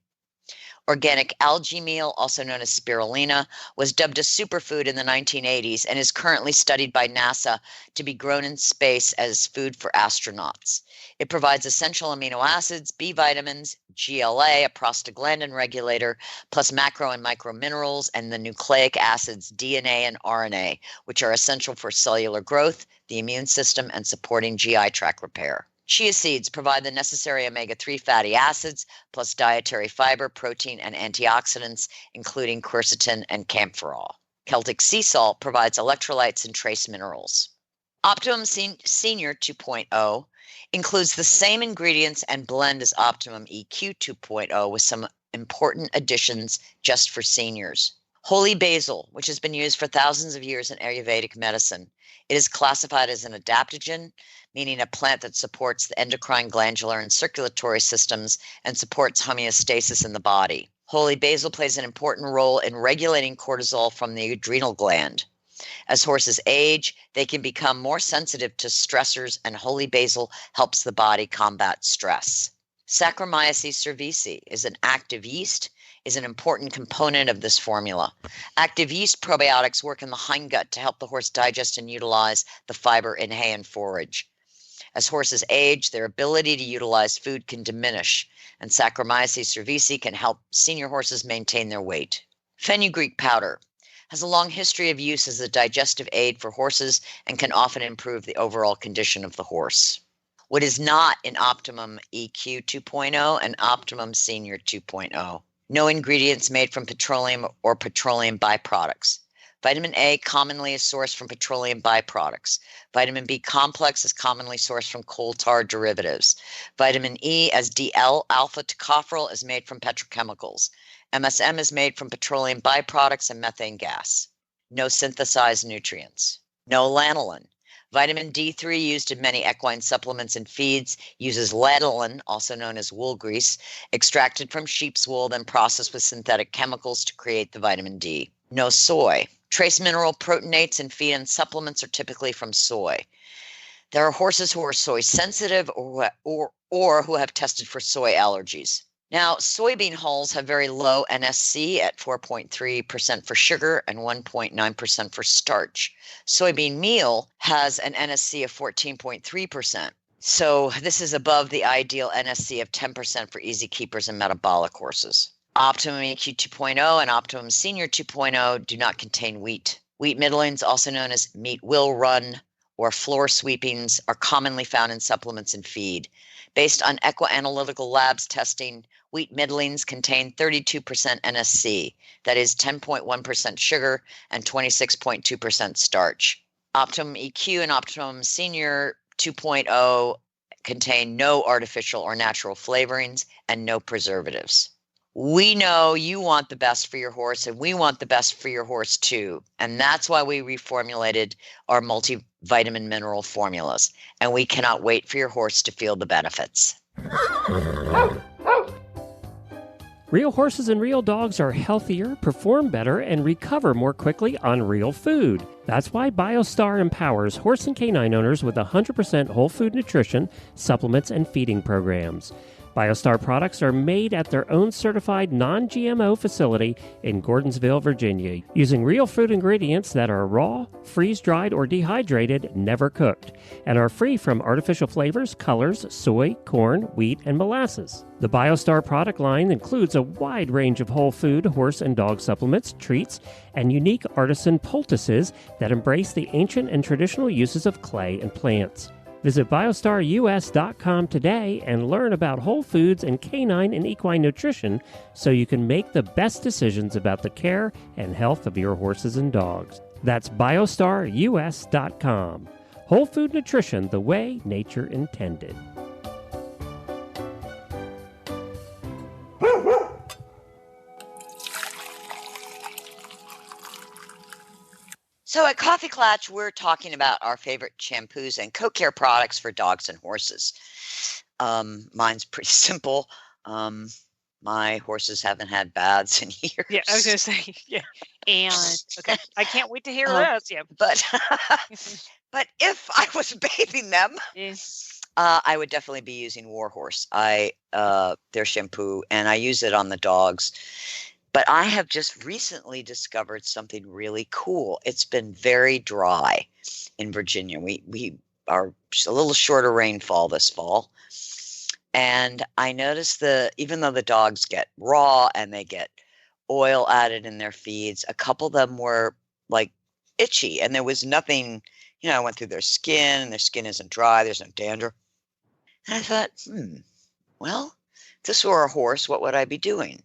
Speaker 3: Organic algae meal, also known as spirulina, was dubbed a superfood in the 1980s and is currently studied by NASA to be grown in space as food for astronauts. It provides essential amino acids, B vitamins, GLA, a prostaglandin regulator, plus macro and micro minerals, and the nucleic acids DNA and RNA, which are essential for cellular growth, the immune system, and supporting GI tract repair. Chia seeds provide the necessary omega-3 fatty acids, plus dietary fiber, protein, and antioxidants, including quercetin and camphorol. Celtic sea salt provides electrolytes and trace minerals. Optimum Senior 2.0 includes the same ingredients and blend as Optimum EQ 2.0 with some important additions just for seniors. Holy basil, which has been used for thousands of years in Ayurvedic medicine. It is classified as an adaptogen, meaning a plant that supports the endocrine, glandular, and circulatory systems and supports homeostasis in the body. Holy basil plays an important role in regulating cortisol from the adrenal gland. As horses age, they can become more sensitive to stressors, and holy basil helps the body combat stress. Saccharomyces cerevisiae is an active yeast, is an important component of this formula. Active yeast probiotics work in the hindgut to help the horse digest and utilize the fiber in hay and forage. As horses age, their ability to utilize food can diminish, and Saccharomyces cerevisiae can help senior horses maintain their weight. Fenugreek powder has a long history of use as a digestive aid for horses and can often improve the overall condition of the horse. What is not in Optimum EQ 2.0 and Optimum Senior 2.0? No ingredients made from petroleum or petroleum byproducts. Vitamin A commonly is sourced from petroleum byproducts. Vitamin B complex is commonly sourced from coal tar derivatives. Vitamin E as D-alpha tocopherol is made from petrochemicals. MSM is made from petroleum byproducts and methane gas. No synthesized nutrients. No lanolin. Vitamin D3 used in many equine supplements and feeds uses lanolin, also known as wool grease, extracted from sheep's wool, then processed with synthetic chemicals to create the vitamin D. No soy. Trace mineral proteinates in feed and supplements are typically from soy. There are horses who are soy sensitive or who have tested for soy allergies. Now, soybean hulls have very low NSC at 4.3% for sugar and 1.9% for starch. Soybean meal has an NSC of 14.3%. So this is above the ideal NSC of 10% for easy keepers and metabolic horses. Optimum EQ 2.0 and Optimum Senior 2.0 do not contain wheat. Wheat middlings, also known as meat will run or floor sweepings, are commonly found in supplements and feed. Based on Equa-Analytical Labs testing, wheat middlings contain 32% NSC, that is 10.1% sugar and 26.2% starch. Optimum EQ and Optimum Senior 2.0 contain no artificial or natural flavorings and no preservatives. We know you want the best for your horse, and we want the best for your horse too. And that's why we reformulated our multivitamin mineral formulas. And we cannot wait for your horse to feel the benefits.
Speaker 1: Real horses and real dogs are healthier, perform better, and recover more quickly on real food. That's why Biostar empowers horse and canine owners with 100% whole food nutrition, supplements, and feeding programs. Biostar products are made at their own certified non-GMO facility in Gordonsville, Virginia, using real food ingredients that are raw, freeze-dried, or dehydrated, never cooked, and are free from artificial flavors, colors, soy, corn, wheat, and molasses. The Biostar product line includes a wide range of whole food, horse and dog supplements, treats, and unique artisan poultices that embrace the ancient and traditional uses of clay and plants. Visit biostarus.com today and learn about whole foods and canine and equine nutrition so you can make the best decisions about the care and health of your horses and dogs. That's biostarus.com. Whole food nutrition the way nature intended.
Speaker 3: So at Coffee Klatch, we're talking about our favorite shampoos and co-care products for dogs and horses. Mine's pretty simple. My horses haven't had baths in years.
Speaker 2: Yeah, I was going to say, yeah. And okay, I can't wait to hear this. Yeah.
Speaker 3: But if I was bathing them, I would definitely be using Warhorse. Their shampoo, and I use it on the dogs. But I have just recently discovered something really cool. It's been very dry in Virginia. We are a little shorter rainfall this fall. And I noticed even though the dogs get raw and they get oil added in their feeds, a couple of them were like itchy, and there was nothing, I went through their skin, and their skin isn't dry, there's no dander. And I thought, well, if this were a horse, what would I be doing?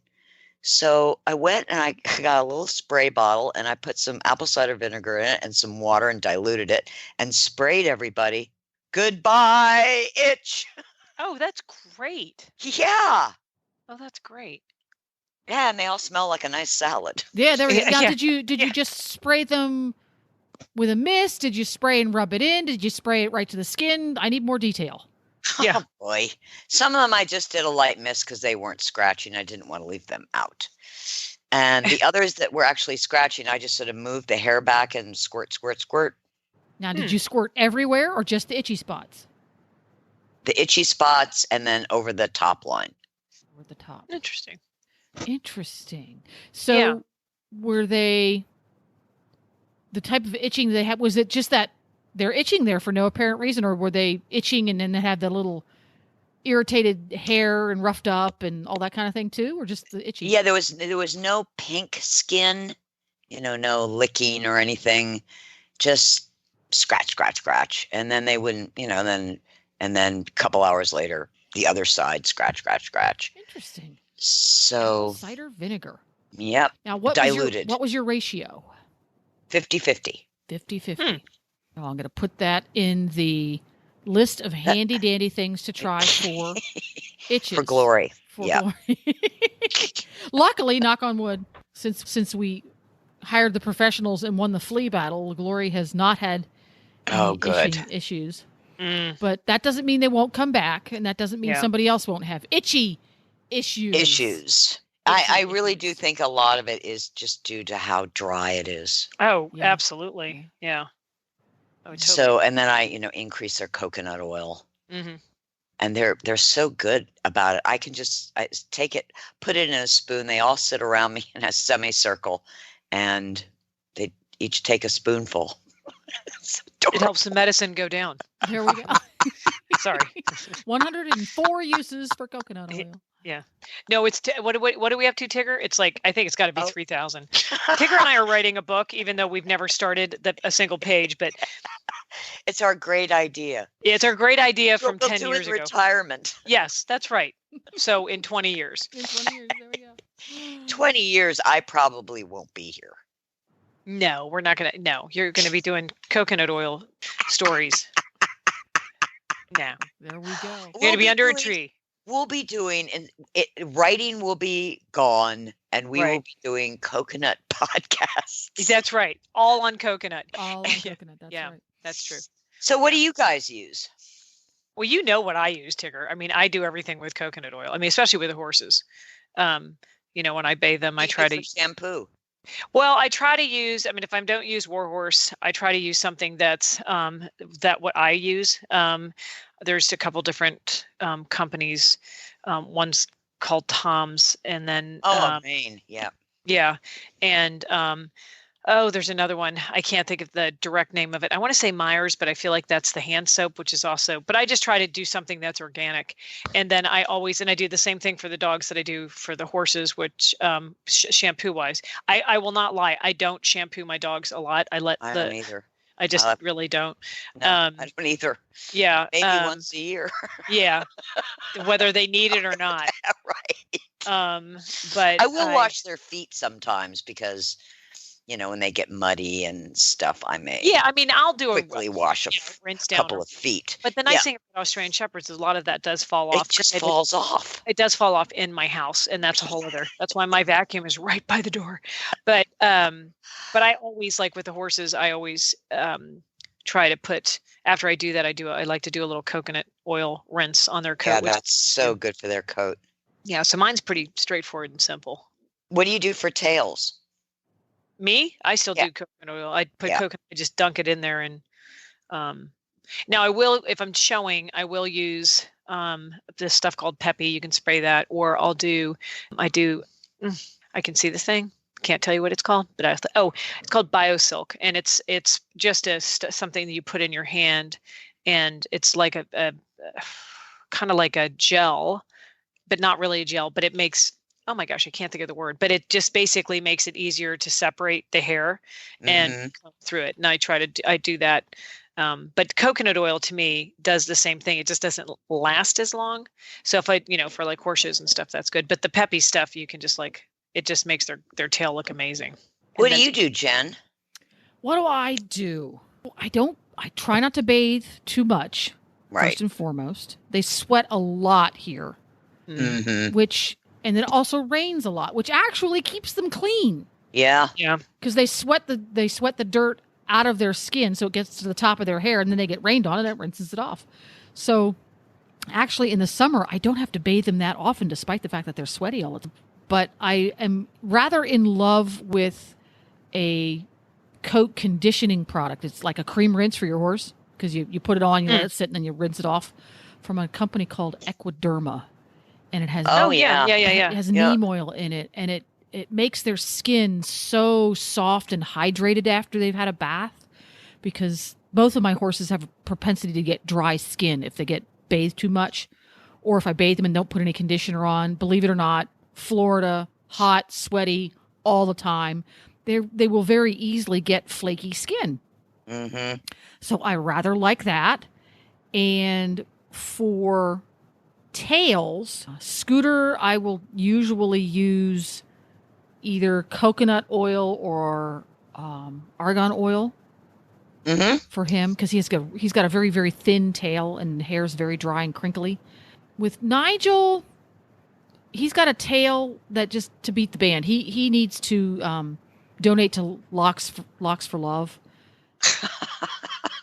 Speaker 3: So I went and I got a little spray bottle, and I put some apple cider vinegar in it and some water and diluted it and sprayed everybody. Goodbye, itch.
Speaker 2: Oh, that's great.
Speaker 3: Yeah.
Speaker 2: Oh, that's great.
Speaker 3: Yeah, and they all smell like a nice salad.
Speaker 4: Yeah, there we go.
Speaker 2: Yeah,
Speaker 4: Now,
Speaker 2: yeah.
Speaker 4: did you just spray them with a mist? Did you spray and rub it in? Did you spray it right to the skin? I need more detail.
Speaker 2: Yeah.
Speaker 3: Oh boy. Some of them I just did a light mist because they weren't scratching. I didn't want to leave them out. And the others that were actually scratching, I just sort of moved the hair back and squirt, squirt, squirt.
Speaker 4: Now, did you squirt everywhere or just the itchy spots?
Speaker 3: The itchy spots and then over the top line.
Speaker 4: Over the top.
Speaker 2: Interesting.
Speaker 4: Interesting. So
Speaker 2: Yeah.
Speaker 4: were they the type of itching they had? Was it just that they're itching there for no apparent reason, or were they itching and then they had the little irritated hair and roughed up and all that kind of thing too, or just the itching?
Speaker 3: Yeah, there was no pink skin, no licking or anything, just scratch, scratch, scratch, and then they wouldn't, and then a couple hours later, the other side, scratch, scratch, scratch.
Speaker 4: Interesting.
Speaker 3: So
Speaker 4: Cider vinegar.
Speaker 3: Yep,
Speaker 4: Now, what
Speaker 3: diluted.
Speaker 4: what was your ratio?
Speaker 3: 50-50.
Speaker 4: 50-50. Oh, I'm going to put that in the list of handy dandy things to try for itches.
Speaker 3: For glory.
Speaker 4: For
Speaker 3: Yeah.
Speaker 4: glory. Luckily, knock on wood, since we hired the professionals and won the flea battle, Glory has not had any
Speaker 3: good.
Speaker 4: issues.
Speaker 2: Mm.
Speaker 4: But that doesn't mean they won't come back, and that doesn't mean
Speaker 2: Yeah.
Speaker 4: somebody else won't have itchy issues.
Speaker 3: I really do think a lot of it is just due to how dry it is.
Speaker 2: Oh,
Speaker 4: Yeah.
Speaker 2: absolutely. Yeah. Oh, totally.
Speaker 3: So, and then I, increase their coconut oil,
Speaker 2: Mm-hmm.
Speaker 3: and they're so good about it. I take it, put it in a spoon. They all sit around me in a semicircle, and they each take a spoonful.
Speaker 2: It helps the medicine go down.
Speaker 4: There we go.
Speaker 2: Sorry.
Speaker 4: 104 uses for coconut oil.
Speaker 2: Yeah. No, it's what do we have to, Tigger? It's like, I think it's got to be
Speaker 3: Oh.
Speaker 2: 3,000. Tigger and I are writing a book, even though we've never started a single page, but
Speaker 3: It's our great idea.
Speaker 2: it's our great idea from
Speaker 3: We'll
Speaker 2: 10
Speaker 3: do it
Speaker 2: years
Speaker 3: in
Speaker 2: ago.
Speaker 3: retirement.
Speaker 2: Yes, that's right. So in 20 years.
Speaker 4: In 20 years, there we go.
Speaker 3: 20 years, I probably won't be here.
Speaker 2: No, we're not going to. No, you're going to be doing coconut oil stories. No,
Speaker 4: There we go.
Speaker 2: you're going to be under a
Speaker 3: doing-
Speaker 2: tree.
Speaker 3: We'll be doing, and writing will be gone, and we will
Speaker 2: Right.
Speaker 3: be doing coconut podcasts.
Speaker 2: That's right. All on coconut.
Speaker 4: All on
Speaker 2: Yeah.
Speaker 4: coconut. That's
Speaker 2: Yeah.
Speaker 4: right.
Speaker 2: That's true.
Speaker 3: So what do you guys use?
Speaker 2: Well, you know what I use, Tigger. I mean, I do everything with coconut oil. I mean, especially with the horses. When I bathe them, I
Speaker 3: You
Speaker 2: try
Speaker 3: do
Speaker 2: to.
Speaker 3: for shampoo.
Speaker 2: Well, I try to use. I mean, if I don't use Warhorse, I try to use something that's what I use. There's a couple different companies. One's called Tom's, and then
Speaker 3: Maine, yeah.
Speaker 2: yeah, and there's another one. I can't think of the direct name of it. I want to say Myers, but I feel like that's the hand soap, which is also. But I just try to do something that's organic, and then I do the same thing for the dogs that I do for the horses, which shampoo wise, I will not lie. I don't shampoo my dogs a lot.
Speaker 3: I don't either.
Speaker 2: I just really don't.
Speaker 3: No, I don't either.
Speaker 2: Yeah.
Speaker 3: Maybe once a year.
Speaker 2: Yeah. Whether they need it or not.
Speaker 3: Right.
Speaker 2: But
Speaker 3: I will wash their feet sometimes because, when they get muddy and stuff, I may
Speaker 2: Yeah, I mean, I'll do
Speaker 3: quickly wash a
Speaker 2: rinse down.
Speaker 3: couple of feet.
Speaker 2: But the nice thing about Australian Shepherds is a lot of that does fall off.
Speaker 3: It just falls off.
Speaker 2: It does fall off in my house, and that's a whole other. That's why my vacuum is right by the door. But I always, like with the horses, I always try to put, after I do that, I like to do a little coconut oil rinse on their coat.
Speaker 3: Yeah,
Speaker 2: which-
Speaker 3: that's so good for their coat.
Speaker 2: yeah. So mine's pretty straightforward and simple.
Speaker 3: What do you do for tails?
Speaker 2: Me, I still
Speaker 3: Yeah.
Speaker 2: do coconut oil. I put
Speaker 3: Yeah.
Speaker 2: coconut, I just dunk it in there, and Now I will, if I'm showing, I will use this stuff called Peppy. You can spray that, or I can see the thing. Can't tell you what it's called, but it's called BioSilk, and it's just something that you put in your hand, and it's like a kind of like a gel, but not really a gel, but it makes, oh my gosh, I can't think of the word, but it just basically makes it easier to separate the hair and comb through it. And I do that. But coconut oil to me does the same thing. It just doesn't last as long. So if for like horseshoes and stuff, that's good. But the peppy stuff, you can just it just makes their tail look amazing.
Speaker 3: What do you do, Jen?
Speaker 4: What do? I try not to bathe too much.
Speaker 3: Right.
Speaker 4: First and foremost, they sweat a lot here, and then it also rains a lot, which actually keeps them clean.
Speaker 3: Yeah.
Speaker 2: Yeah.
Speaker 4: Because they sweat the dirt out of their skin, so it gets to the top of their hair, and then they get rained on, and it rinses it off. So, actually, in the summer, I don't have to bathe them that often, despite the fact that they're sweaty all the time. But I am rather in love with a coat conditioning product. It's like a cream rinse for your horse, because you put it on, you let it sit, and then you rinse it off, from a company called Equiderma. And it has it has neem oil in it, and it makes their skin so soft and hydrated after they've had a bath, because both of my horses have a propensity to get dry skin if they get bathed too much, or if I bathe them and don't put any conditioner on. Believe it or not, Florida, hot, sweaty all the time, they will very easily get flaky skin. So I rather like that. And for tails, Scooter, I will usually use either coconut oil or argan oil for him, because he's got a very, very thin tail and hair's very dry and crinkly. With Nigel, he's got a tail that just to beat the band. He needs to donate to Locks for Love.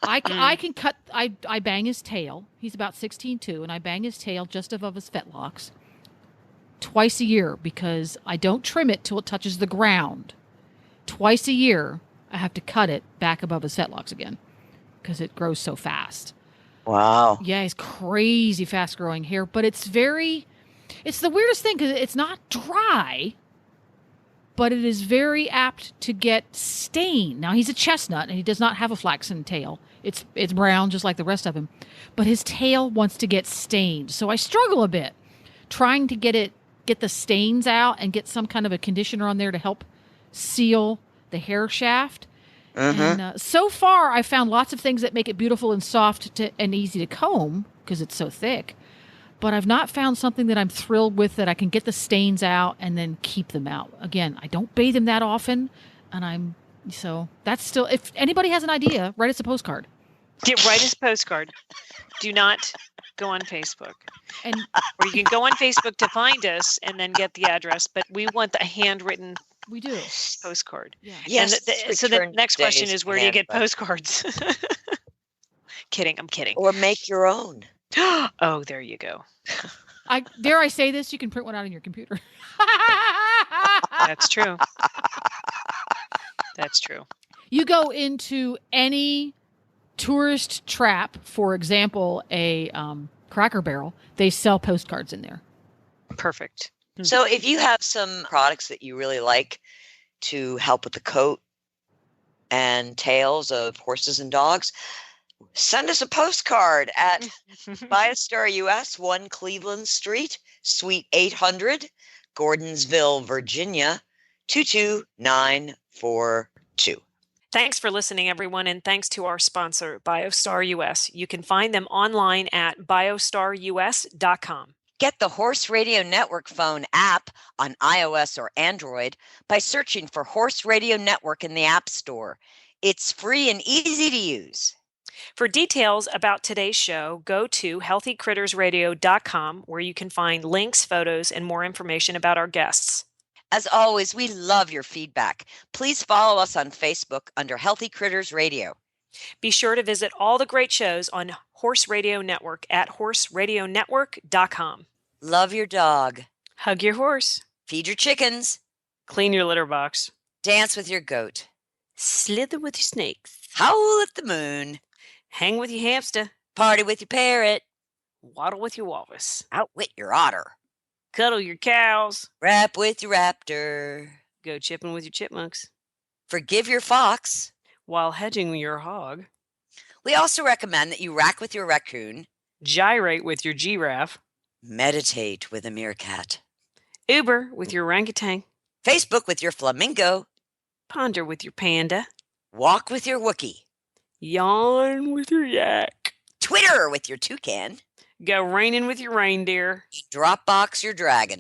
Speaker 4: I can cut. I bang his tail. He's about 16.2, and I bang his tail just above his fetlocks twice a year, because I don't trim it till it touches the ground. Twice a year, I have to cut it back above his fetlocks again, because it grows so fast.
Speaker 3: Wow.
Speaker 4: Yeah, he's crazy fast growing hair, but it's the weirdest thing, because it's not dry, but it is very apt to get stained. Now, he's a chestnut, and he does not have a flaxen tail. It's brown, just like the rest of him. But his tail wants to get stained. So I struggle a bit trying to get the stains out and get some kind of a conditioner on there to help seal the hair shaft. And so far, I found lots of things that make it beautiful and soft and easy to comb, because it's so thick. But I've not found something that I'm thrilled with, that I can get the stains out and then keep them out. Again, I don't bathe them that often, so that's still, if anybody has an idea, write us a postcard.
Speaker 2: Write us a postcard. Do not go on Facebook. Or you can go on Facebook to find us and then get the address, but we want the handwritten postcard.
Speaker 4: Yeah.
Speaker 3: Yes.
Speaker 2: So the next question is, where do you get postcards? I'm kidding.
Speaker 3: Or make your own.
Speaker 2: Oh, there you go.
Speaker 4: Dare I say this? You can print one out on your computer.
Speaker 2: That's true. That's true.
Speaker 4: You go into any tourist trap, for example, a Cracker Barrel, they sell postcards in there.
Speaker 2: Perfect.
Speaker 3: So if you have some products that you really like to help with the coat and tails of horses and dogs, send us a postcard at Biostar US, 1 Cleveland Street, Suite 800, Gordonsville, Virginia, 22942.
Speaker 2: Thanks for listening, everyone, and thanks to our sponsor, Biostar US. You can find them online at biostarus.com.
Speaker 3: Get the Horse Radio Network phone app on iOS or Android by searching for Horse Radio Network in the App Store. It's free and easy to use.
Speaker 2: For details about today's show, go to healthycrittersradio.com, where you can find links, photos, and more information about our guests.
Speaker 3: As always, we love your feedback. Please follow us on Facebook under Healthy Critters Radio.
Speaker 2: Be sure to visit all the great shows on Horse Radio Network at horseradionetwork.com.
Speaker 3: Love your dog.
Speaker 2: Hug your horse.
Speaker 3: Feed your chickens.
Speaker 2: Clean your litter box.
Speaker 3: Dance with your goat.
Speaker 2: Slither with your snakes.
Speaker 3: Howl at the moon.
Speaker 2: Hang with your hamster.
Speaker 3: Party with your parrot.
Speaker 2: Waddle with your walrus.
Speaker 3: Outwit your otter.
Speaker 2: Cuddle your cows.
Speaker 3: Rap with your raptor.
Speaker 2: Go chipping with your chipmunks.
Speaker 3: Forgive your fox.
Speaker 2: While hedging your hog.
Speaker 3: We also recommend that you rack with your raccoon.
Speaker 2: Gyrate with your giraffe.
Speaker 3: Meditate with a meerkat.
Speaker 2: Uber with your orangutan.
Speaker 3: Facebook with your flamingo.
Speaker 2: Ponder with your panda.
Speaker 3: Walk with your Wookiee.
Speaker 2: Yawn with your yak.
Speaker 3: Twitter with your toucan.
Speaker 2: Go raining with your reindeer.
Speaker 3: Dropbox your dragon.